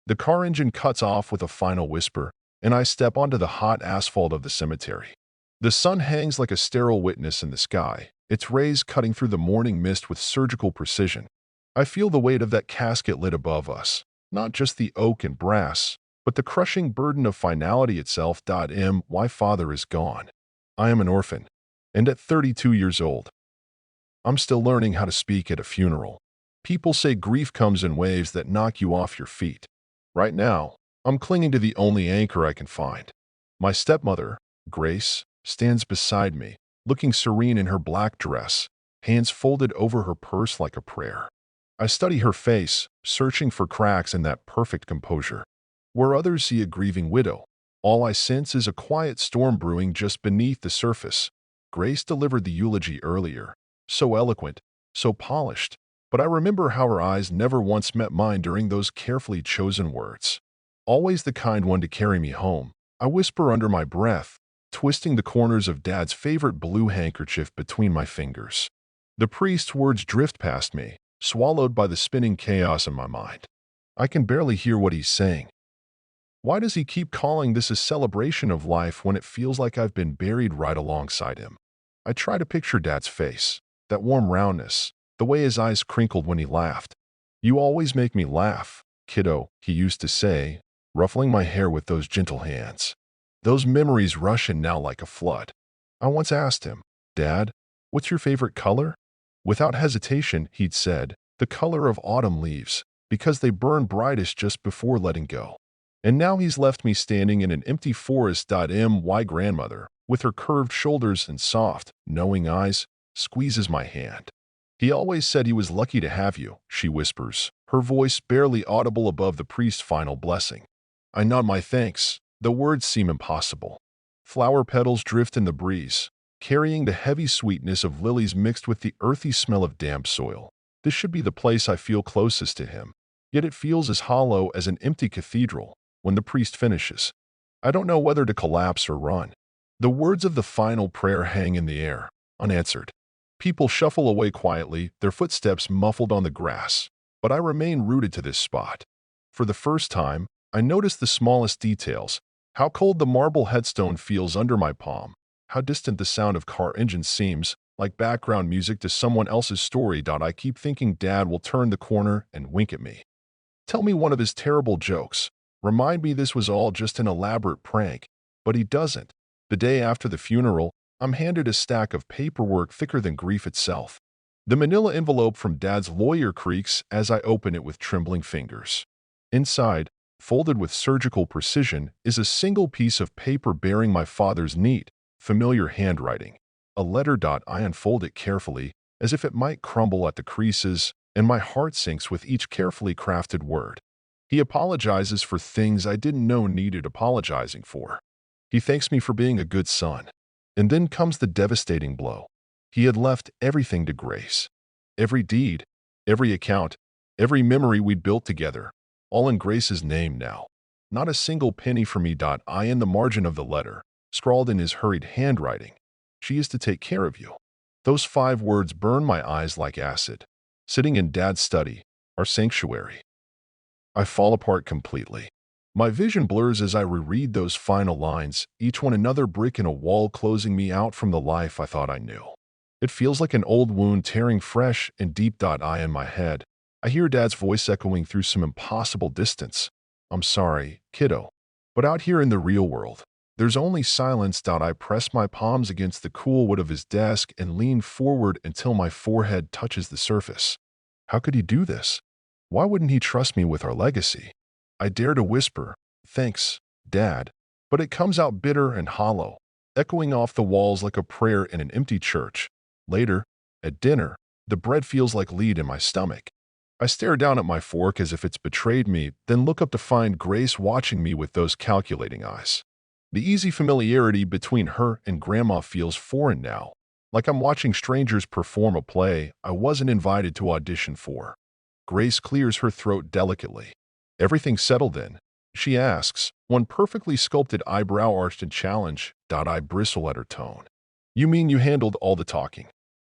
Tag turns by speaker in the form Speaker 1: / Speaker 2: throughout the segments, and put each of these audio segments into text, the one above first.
Speaker 1: The car engine cuts off with a final whisper, and I step onto the hot asphalt of the cemetery. The sun hangs like a sterile witness in the sky, its rays cutting through the morning mist with surgical precision. I feel the weight of that casket lit above us, not just the oak and brass, but the crushing burden of finality itself. My father is gone. I am an orphan, and at 32 years old, I'm still learning how to speak at a funeral. People say grief comes in waves that knock you off your feet. Right now, I'm clinging to the only anchor I can find. My stepmother, Grace, stands beside me, looking serene in her black dress, hands folded over her purse like a prayer. I study her face, searching for cracks in that perfect composure. Where others see a grieving widow, all I sense is a quiet storm brewing just beneath the surface. Grace delivered the eulogy earlier, so eloquent, so polished, but I remember how her eyes never once met mine during those carefully chosen words. Always the kind one to carry me home, I whisper under my breath, twisting the corners of Dad's favorite blue handkerchief between my fingers. The priest's words drift past me, swallowed by the spinning chaos in my mind. I can barely hear what he's saying. Why does he keep calling this a celebration of life when it feels like I've been buried right alongside him? I try to picture Dad's face, that warm roundness, the way his eyes crinkled when he laughed. "You always make me laugh, kiddo," he used to say, ruffling my hair with those gentle hands. Those memories rush in now like a flood. I once asked him, "Dad, what's your favorite color?" Without hesitation, he'd said, "The color of autumn leaves, because they burn brightest just before letting go." And now he's left me standing in an empty forest. My grandmother, with her curved shoulders and soft, knowing eyes, squeezes my hand. "He always said he was lucky to have you," she whispers, her voice barely audible above the priest's final blessing. I nod my thanks. The words seem impossible. Flower petals drift in the breeze, carrying the heavy sweetness of lilies mixed with the earthy smell of damp soil. This should be the place I feel closest to him, yet it feels as hollow as an empty cathedral. When the priest finishes, I don't know whether to collapse or run. The words of the final prayer hang in the air, unanswered. People shuffle away quietly, their footsteps muffled on the grass, but I remain rooted to this spot. For the first time, I notice the smallest details, how cold the marble headstone feels under my palm, how distant the sound of car engines seems, like background music to someone else's story. I keep thinking Dad will turn the corner and wink at me. Tell me one of his terrible jokes. Remind me this was all just an elaborate prank, but he doesn't. The day after the funeral, I'm handed a stack of paperwork thicker than grief itself. The manila envelope from Dad's lawyer creaks as I open it with trembling fingers. Inside, folded with surgical precision, is a single piece of paper bearing my father's neat, familiar handwriting. A letter. I unfold it carefully, as if it might crumble at the creases, and my heart sinks with each carefully crafted word. He apologizes for things I didn't know needed apologizing for. He thanks me for being a good son. And then comes the devastating blow. He had left everything to Grace. Every deed, every account, every memory we'd built together, all in Grace's name now. Not a single penny for me. I in the margin of the letter, scrawled in his hurried handwriting. "She is to take care of you." Those 5 words burn my eyes like acid. Sitting in Dad's study, our sanctuary, I fall apart completely. My vision blurs as I reread those final lines, each one another brick in a wall closing me out from the life I thought I knew. It feels like an old wound tearing fresh and deep. In my head, I hear Dad's voice echoing through some impossible distance. "I'm sorry, kiddo. But out here in the real world, there's only silence." I press my palms against the cool wood of his desk and lean forward until my forehead touches the surface. How could he do this? Why wouldn't he trust me with our legacy? I dare to whisper, "Thanks, Dad," but it comes out bitter and hollow, echoing off the walls like a prayer in an empty church. Later, at dinner, the bread feels like lead in my stomach. I stare down at my fork as if it's betrayed me, then look up to find Grace watching me with those calculating eyes. The easy familiarity between her and Grandma feels foreign now, like I'm watching strangers perform a play I wasn't invited to audition for. Grace clears her throat delicately. "Everything settled then?" she asks, one perfectly sculpted eyebrow arched in challenge. I bristle at her tone. "You mean you handled all the talking?"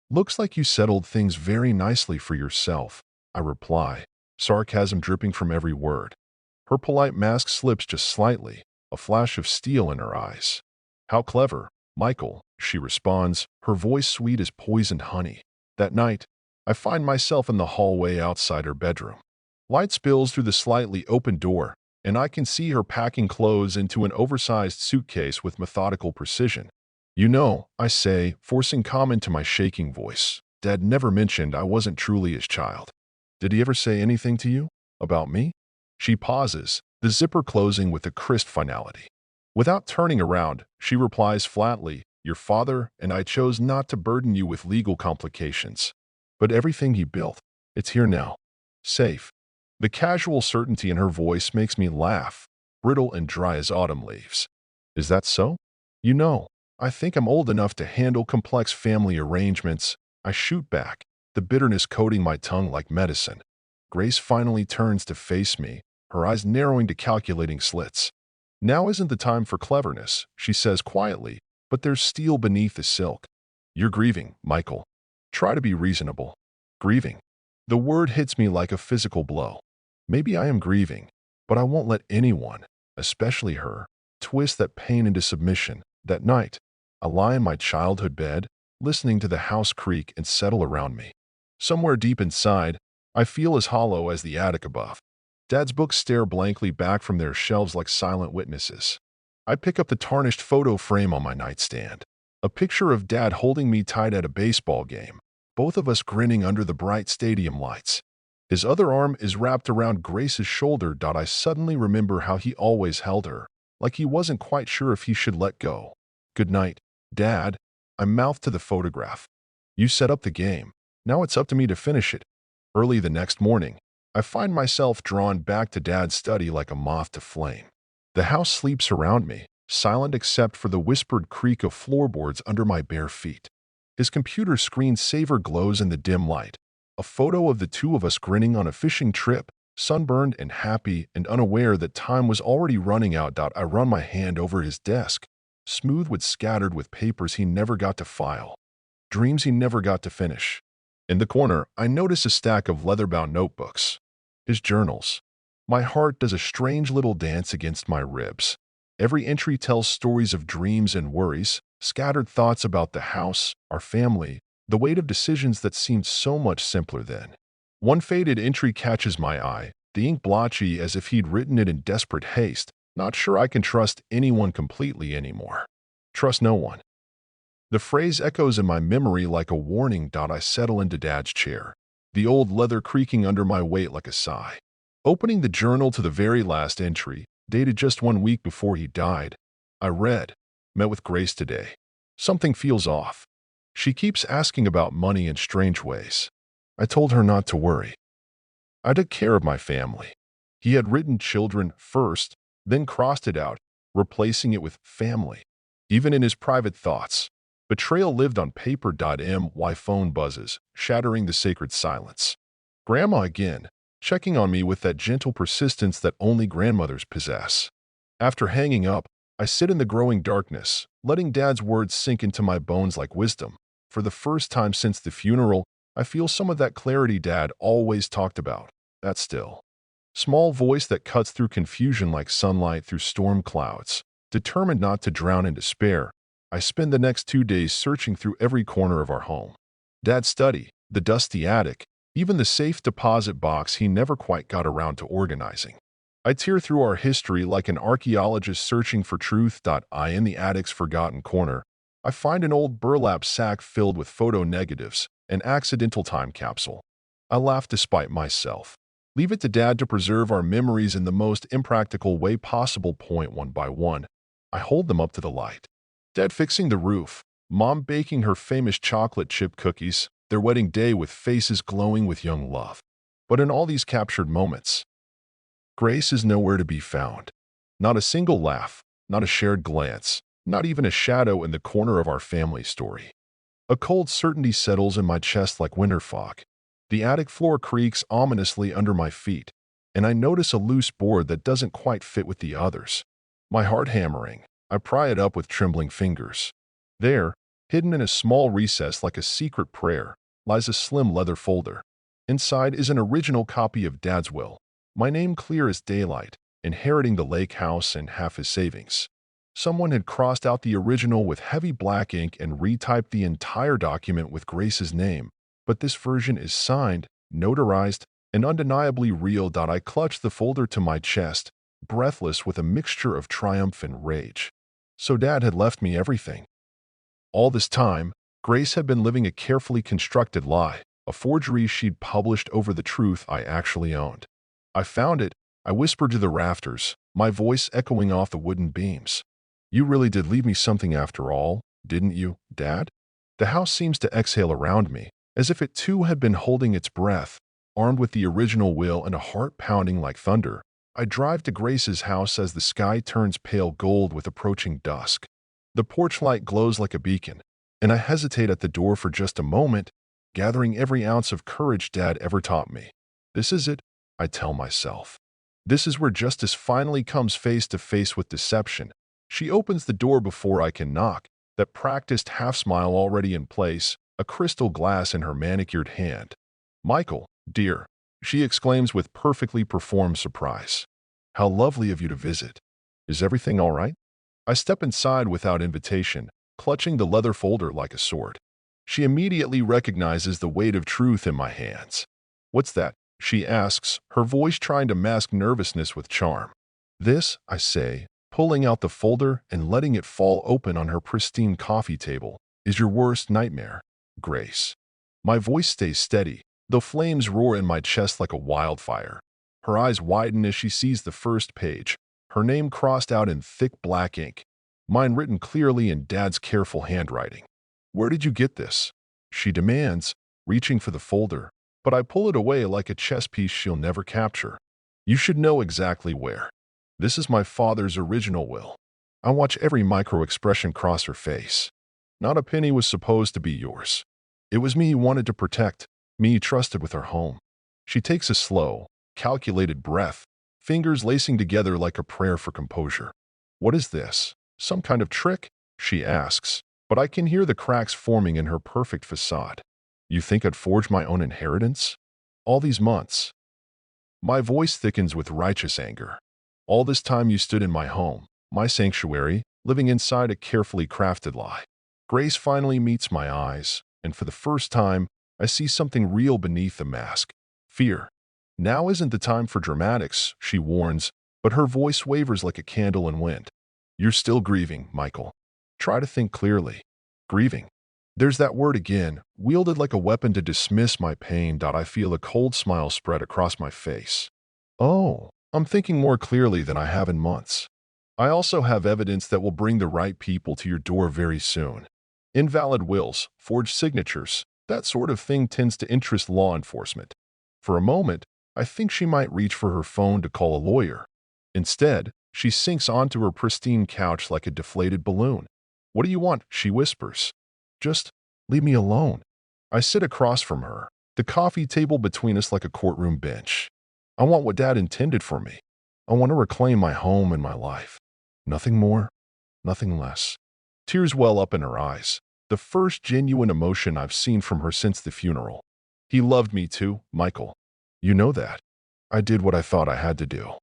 Speaker 1: "Looks like you settled things very nicely for yourself," I reply, sarcasm dripping from every word. Her polite mask slips just slightly, a flash of steel in her eyes. "How clever, Michael," she responds, her voice sweet as poisoned honey. That night, I find myself in the hallway outside her bedroom. Light spills through the slightly open door, and I can see her packing clothes into an oversized suitcase with methodical precision. "You know," I say, forcing calm into my shaking voice, "Dad never mentioned I wasn't truly his child. Did he ever say anything to you? About me?" She pauses, the zipper closing with a crisp finality. Without turning around, she replies flatly, "Your father and I chose not to burden you with legal complications. But everything he built, it's here now. Safe." The casual certainty in her voice makes me laugh, brittle and dry as autumn leaves. "Is that so?" "You know, I think I'm old enough to handle complex family arrangements." I shoot back, the bitterness coating my tongue like medicine. Grace finally turns to face me, her eyes narrowing to calculating slits. "Now isn't the time for cleverness," she says quietly, but there's steel beneath the silk. "You're grieving, Michael. Try to be reasonable." Grieving. The word hits me like a physical blow. Maybe I am grieving, but I won't let anyone, especially her, twist that pain into submission. That night, I lie in my childhood bed, listening to the house creak and settle around me. Somewhere deep inside, I feel as hollow as the attic above. Dad's books stare blankly back from their shelves like silent witnesses. I pick up the tarnished photo frame on my nightstand. A picture of Dad holding me tight at a baseball game, both of us grinning under the bright stadium lights. His other arm is wrapped around Grace's shoulder. I suddenly remember how he always held her, like he wasn't quite sure if he should let go. "Good night, Dad," I mouth to the photograph. "You set up the game. Now it's up to me to finish it." Early the next morning, I find myself drawn back to Dad's study like a moth to flame. The house sleeps around me, silent except for the whispered creak of floorboards under my bare feet. His computer screen saver glows in the dim light. A photo of the two of us grinning on a fishing trip, sunburned and happy and unaware that time was already running out. I run my hand over his desk, smooth with scattered with papers he never got to file, dreams he never got to finish. In the corner, I notice a stack of leather-bound notebooks. His journals. My heart does a strange little dance against my ribs. Every entry tells stories of dreams and worries, scattered thoughts about the house, our family, the weight of decisions that seemed so much simpler then. One faded entry catches my eye, the ink blotchy as if he'd written it in desperate haste. "Not sure I can trust anyone completely anymore. Trust no one." The phrase echoes in my memory like a warning. I settle into Dad's chair, the old leather creaking under my weight like a sigh. Opening the journal to the very last entry, dated just 1 week before he died, I read, "Met with Grace today. Something feels off. She keeps asking about money in strange ways. I told her not to worry. I took care of my family." He had written children first, then crossed it out, replacing it with family. Even in his private thoughts, betrayal lived on paper. My phone buzzes, shattering the sacred silence. Grandma again, checking on me with that gentle persistence that only grandmothers possess. After hanging up, I sit in the growing darkness, letting Dad's words sink into my bones like wisdom. For the first time since the funeral, I feel some of that clarity Dad always talked about. That still, small voice that cuts through confusion like sunlight through storm clouds. Determined not to drown in despair, I spend the next 2 days searching through every corner of our home. Dad's study, the dusty attic, even the safe deposit box he never quite got around to organizing. I tear through our history like an archaeologist searching for truth. In the attic's forgotten corner, I find an old burlap sack filled with photo negatives, an accidental time capsule. I laugh despite myself. Leave it to Dad to preserve our memories in the most impractical way possible. One by one, I hold them up to the light. Dad fixing the roof, Mom baking her famous chocolate chip cookies, their wedding day with faces glowing with young love. But in all these captured moments, Grace is nowhere to be found. Not a single laugh, not a shared glance, not even a shadow in the corner of our family story. A cold certainty settles in my chest like winter fog. The attic floor creaks ominously under my feet, and I notice a loose board that doesn't quite fit with the others. My heart hammering, I pry it up with trembling fingers. There, hidden in a small recess like a secret prayer, lies a slim leather folder. Inside is an original copy of Dad's will, my name clear as daylight, inheriting the lake house and half his savings. Someone had crossed out the original with heavy black ink and retyped the entire document with Grace's name, but this version is signed, notarized, and undeniably real. I clutched the folder to my chest, breathless with a mixture of triumph and rage. So Dad had left me everything. All this time, Grace had been living a carefully constructed lie, a forgery she'd published over the truth I actually owned. I found it, I whispered to the rafters, my voice echoing off the wooden beams. You really did leave me something after all, didn't you, Dad? The house seems to exhale around me, as if it too had been holding its breath. Armed with the original will and a heart pounding like thunder, I drive to Grace's house as the sky turns pale gold with approaching dusk. The porch light glows like a beacon, and I hesitate at the door for just a moment, gathering every ounce of courage Dad ever taught me. This is it, I tell myself. This is where justice finally comes face to face with deception. She opens the door before I can knock, that practiced half-smile already in place, a crystal glass in her manicured hand. Michael, dear, she exclaims with perfectly performed surprise. How lovely of you to visit. Is everything all right? I step inside without invitation, clutching the leather folder like a sword. She immediately recognizes the weight of truth in my hands. What's that? She asks, her voice trying to mask nervousness with charm. This, I say, pulling out the folder and letting it fall open on her pristine coffee table, is your worst nightmare, Grace. My voice stays steady, though flames roar in my chest like a wildfire. Her eyes widen as she sees the first page, her name crossed out in thick black ink, mine written clearly in Dad's careful handwriting. Where did you get this? She demands, reaching for the folder, but I pull it away like a chess piece she'll never capture. You should know exactly where. This is my father's original will. I watch every micro-expression cross her face. Not a penny was supposed to be yours. It was me you wanted to protect, me you trusted with her home. She takes a slow, calculated breath, fingers lacing together like a prayer for composure. What is this? Some kind of trick? She asks, but I can hear the cracks forming in her perfect facade. You think I'd forge my own inheritance? All these months. My voice thickens with righteous anger. All this time you stood in my home, my sanctuary, living inside a carefully crafted lie. Grace finally meets my eyes, and for the first time, I see something real beneath the mask. Fear. Now isn't the time for dramatics, she warns, but her voice wavers like a candle in wind. You're still grieving, Michael. Try to think clearly. Grieving. There's that word again, wielded like a weapon to dismiss my pain. I feel a cold smile spread across my face. Oh, I'm thinking more clearly than I have in months. I also have evidence that will bring the right people to your door very soon. Invalid wills, forged signatures, that sort of thing tends to interest law enforcement. For a moment, I think she might reach for her phone to call a lawyer. Instead, she sinks onto her pristine couch like a deflated balloon. What do you want? She whispers. Just leave me alone. I sit across from her, the coffee table between us like a courtroom bench. I want what Dad intended for me. I want to reclaim my home and my life. Nothing more, nothing less. Tears well up in her eyes, the first genuine emotion I've seen from her since the funeral. He loved me too, Michael. You know that. I did what I thought I had to do.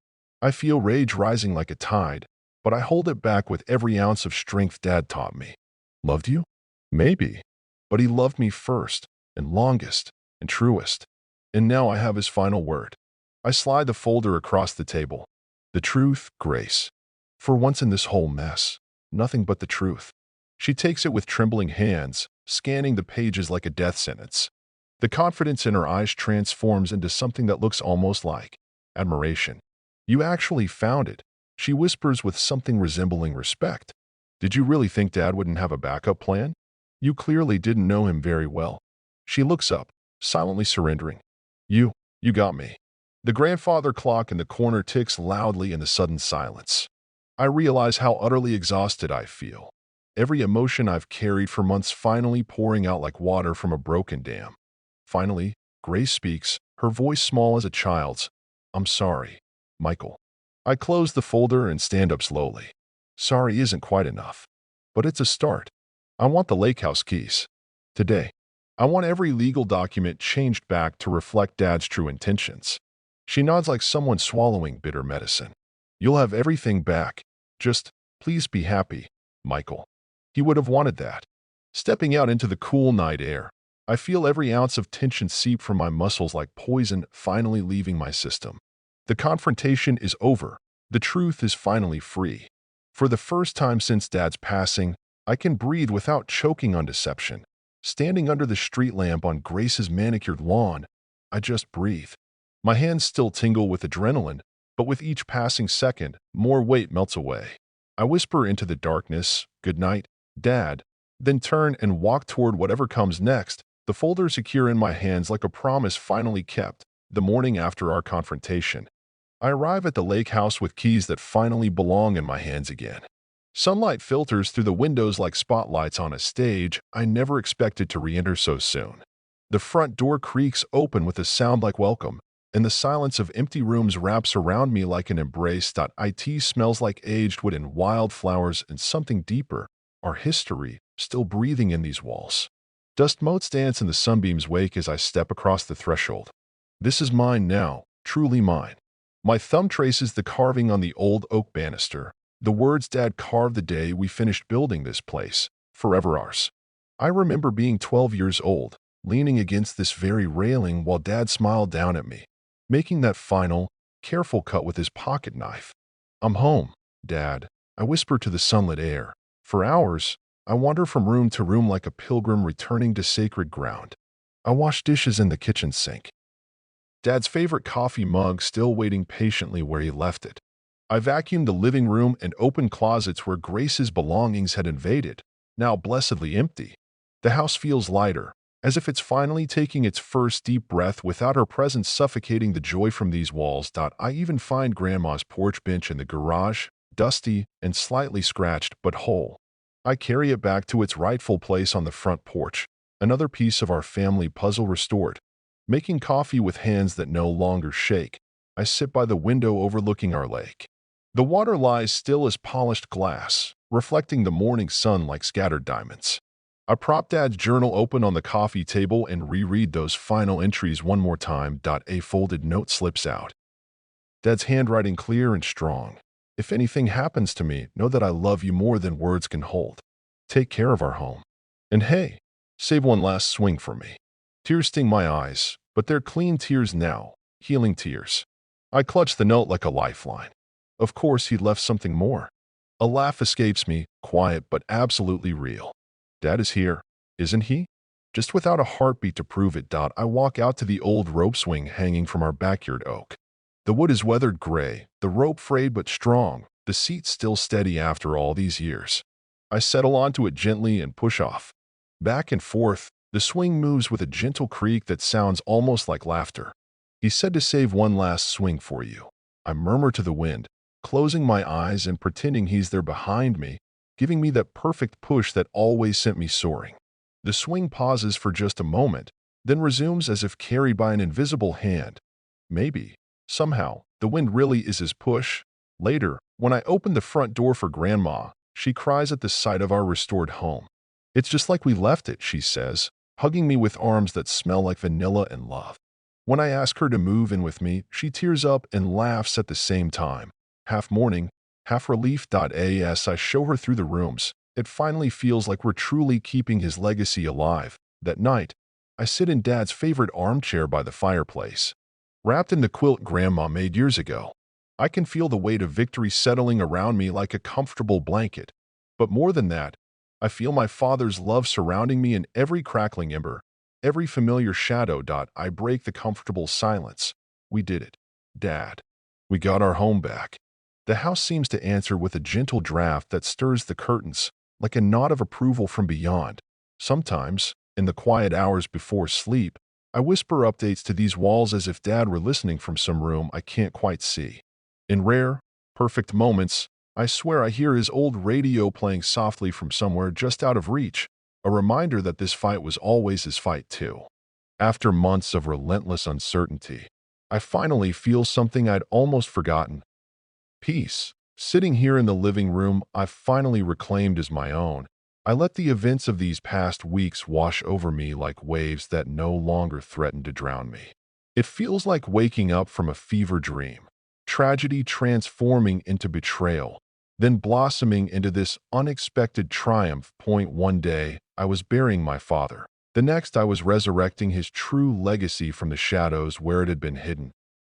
Speaker 1: I feel rage rising like a tide, but I hold it back with every ounce of strength Dad taught me. Loved you? Maybe. But he loved me first, and longest, and truest. And now I have his final word. I slide the folder across the table. The truth, Grace. For once in this whole mess, nothing but the truth. She takes it with trembling hands, scanning the pages like a death sentence. The confidence in her eyes transforms into something that looks almost like admiration. You actually found it, she whispers with something resembling respect. Did you really think Dad wouldn't have a backup plan? You clearly didn't know him very well. She looks up, silently surrendering. You got me. The grandfather clock in the corner ticks loudly in the sudden silence. I realize how utterly exhausted I feel. Every emotion I've carried for months finally pouring out like water from a broken dam. Finally, Grace speaks, her voice small as a child's. I'm sorry, Michael. I close the folder and stand up slowly. Sorry isn't quite enough. But it's a start. I want the lake house keys. Today. I want every legal document changed back to reflect Dad's true intentions. She nods like someone swallowing bitter medicine. You'll have everything back. Just, please be happy, Michael. He would have wanted that. Stepping out into the cool night air, I feel every ounce of tension seep from my muscles like poison finally leaving my system. The confrontation is over. The truth is finally free. For the first time since Dad's passing, I can breathe without choking on deception. Standing under the street lamp on Grace's manicured lawn, I just breathe. My hands still tingle with adrenaline, but with each passing second, more weight melts away. I whisper into the darkness, "Good night, Dad," then turn and walk toward whatever comes next, the folder secure in my hands like a promise finally kept. The morning after our confrontation, I arrive at the lake house with keys that finally belong in my hands again. Sunlight filters through the windows like spotlights on a stage I never expected to re-enter so soon. The front door creaks open with a sound like welcome, and the silence of empty rooms wraps around me like an embrace. It smells like aged wood and wildflowers and something deeper, our history, still breathing in these walls. Dust motes dance in the sunbeam's wake as I step across the threshold. This is mine now, truly mine. My thumb traces the carving on the old oak banister, the words Dad carved the day we finished building this place, forever ours. I remember being 12 years old, leaning against this very railing while Dad smiled down at me, making that final, careful cut with his pocket knife. "I'm home, Dad," I whisper to the sunlit air. For hours, I wander from room to room like a pilgrim returning to sacred ground. I wash dishes in the kitchen sink. Dad's favorite coffee mug still waiting patiently where he left it. I vacuumed the living room and opened closets where Grace's belongings had invaded, now blessedly empty. The house feels lighter, as if it's finally taking its first deep breath without her presence suffocating the joy from these walls. I even find Grandma's porch bench in the garage, dusty and slightly scratched but whole. I carry it back to its rightful place on the front porch, another piece of our family puzzle restored. Making coffee with hands that no longer shake, I sit by the window overlooking our lake. The water lies still as polished glass, reflecting the morning sun like scattered diamonds. I prop Dad's journal open on the coffee table and reread those final entries one more time. A folded note slips out. Dad's handwriting clear and strong. "If anything happens to me, know that I love you more than words can hold. Take care of our home. And hey, save one last swing for me." Tears sting my eyes, but they're clean tears now, healing tears. I clutch the note like a lifeline. Of course, he'd left something more. A laugh escapes me, quiet but absolutely real. Dad is here, isn't he? Just without a heartbeat to prove it. I walk out to the old rope swing hanging from our backyard oak. The wood is weathered gray, the rope frayed but strong, the seat still steady after all these years. I settle onto it gently and push off. Back and forth, the swing moves with a gentle creak that sounds almost like laughter. "He said to save one last swing for you," I murmur to the wind, closing my eyes and pretending he's there behind me, giving me that perfect push that always sent me soaring. The swing pauses for just a moment, then resumes as if carried by an invisible hand. Maybe, somehow, the wind really is his push. Later, when I open the front door for Grandma, she cries at the sight of our restored home. "It's just like we left it," she says, hugging me with arms that smell like vanilla and love. When I ask her to move in with me, she tears up and laughs at the same time. Half mourning, half relief. As I show her through the rooms, it finally feels like we're truly keeping his legacy alive. That night, I sit in Dad's favorite armchair by the fireplace, wrapped in the quilt Grandma made years ago. I can feel the weight of victory settling around me like a comfortable blanket. But more than that, I feel my father's love surrounding me in every crackling ember, every familiar shadow. I break the comfortable silence. "We did it, Dad. We got our home back." The house seems to answer with a gentle draft that stirs the curtains, like a nod of approval from beyond. Sometimes, in the quiet hours before sleep, I whisper updates to these walls as if Dad were listening from some room I can't quite see. In rare, perfect moments, I swear I hear his old radio playing softly from somewhere just out of reach, a reminder that this fight was always his fight too. After months of relentless uncertainty, I finally feel something I'd almost forgotten. Peace. Sitting here in the living room I've finally reclaimed as my own, I let the events of these past weeks wash over me like waves that no longer threaten to drown me. It feels like waking up from a fever dream, tragedy transforming into betrayal, then blossoming into this unexpected triumph. One day, I was burying my father. The next, I was resurrecting his true legacy from the shadows where it had been hidden.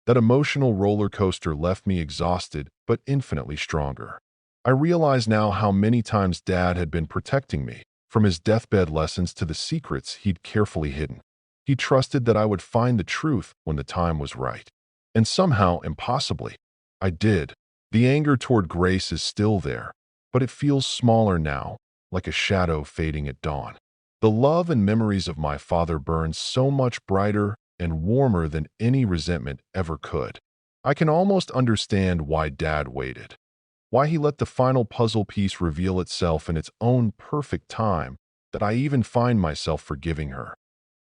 Speaker 1: That emotional roller coaster left me exhausted, but infinitely stronger. I realize now how many times Dad had been protecting me, from his deathbed lessons to the secrets he'd carefully hidden. He trusted that I would find the truth when the time was right. And somehow, impossibly, I did. The anger toward Grace is still there, but it feels smaller now, like a shadow fading at dawn. The love and memories of my father burn so much brighter and warmer than any resentment ever could. I can almost understand why Dad waited, why he let the final puzzle piece reveal itself in its own perfect time, that I even find myself forgiving her.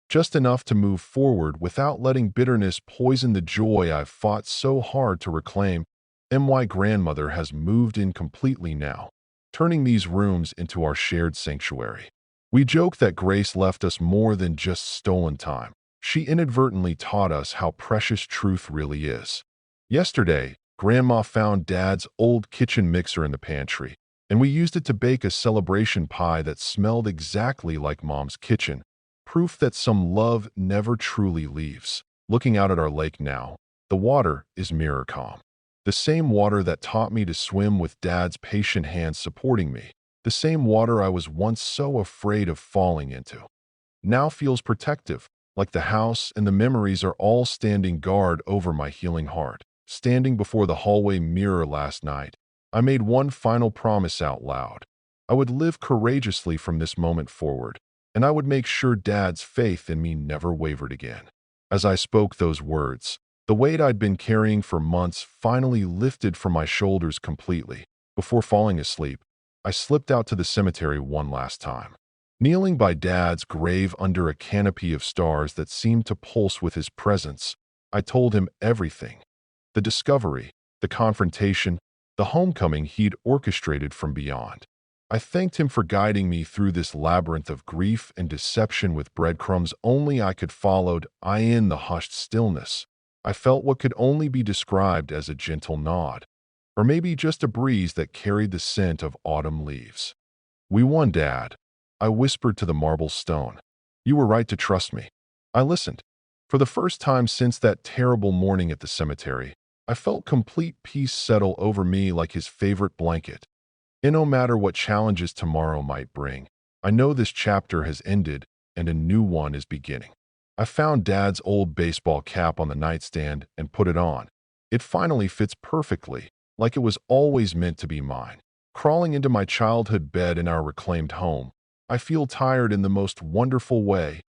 Speaker 1: Just enough to move forward without letting bitterness poison the joy I've fought so hard to reclaim. My grandmother has moved in completely now, turning these rooms into our shared sanctuary. We joke that Grace left us more than just stolen time. She inadvertently taught us how precious truth really is. Yesterday, Grandma found Dad's old kitchen mixer in the pantry, and we used it to bake a celebration pie that smelled exactly like Mom's kitchen, proof that some love never truly leaves. Looking out at our lake now, the water is mirror calm. The same water that taught me to swim with Dad's patient hands supporting me, the same water I was once so afraid of falling into, now feels protective, like the house and the memories are all standing guard over my healing heart. Standing before the hallway mirror last night, I made one final promise out loud. I would live courageously from this moment forward, and I would make sure Dad's faith in me never wavered again. As I spoke those words, the weight I'd been carrying for months finally lifted from my shoulders completely. Before falling asleep, I slipped out to the cemetery one last time. Kneeling by Dad's grave under a canopy of stars that seemed to pulse with his presence, I told him everything. The discovery, the confrontation, the homecoming he'd orchestrated from beyond. I thanked him for guiding me through this labyrinth of grief and deception with breadcrumbs only I could follow. In the hushed stillness, I felt what could only be described as a gentle nod, or maybe just a breeze that carried the scent of autumn leaves. "We won, Dad," I whispered to the marble stone. "You were right to trust me." I listened. For the first time since that terrible morning at the cemetery, I felt complete peace settle over me like his favorite blanket. And no matter what challenges tomorrow might bring, I know this chapter has ended and a new one is beginning. I found Dad's old baseball cap on the nightstand and put it on. It finally fits perfectly, like it was always meant to be mine. Crawling into my childhood bed in our reclaimed home, I feel tired in the most wonderful way.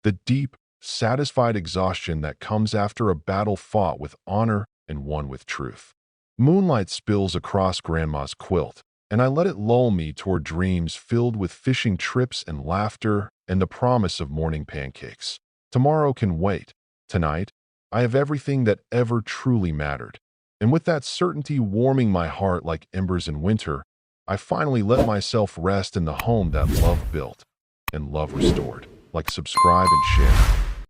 Speaker 1: The deep, satisfied exhaustion that comes after a battle fought with honor and won with truth. Moonlight spills across Grandma's quilt, and I let it lull me toward dreams filled with fishing trips and laughter and the promise of morning pancakes. Tomorrow can wait. Tonight, I have everything that ever truly mattered. And with that certainty warming my heart like embers in winter, I finally let myself rest in the home that love built and love restored. Like, subscribe, and share.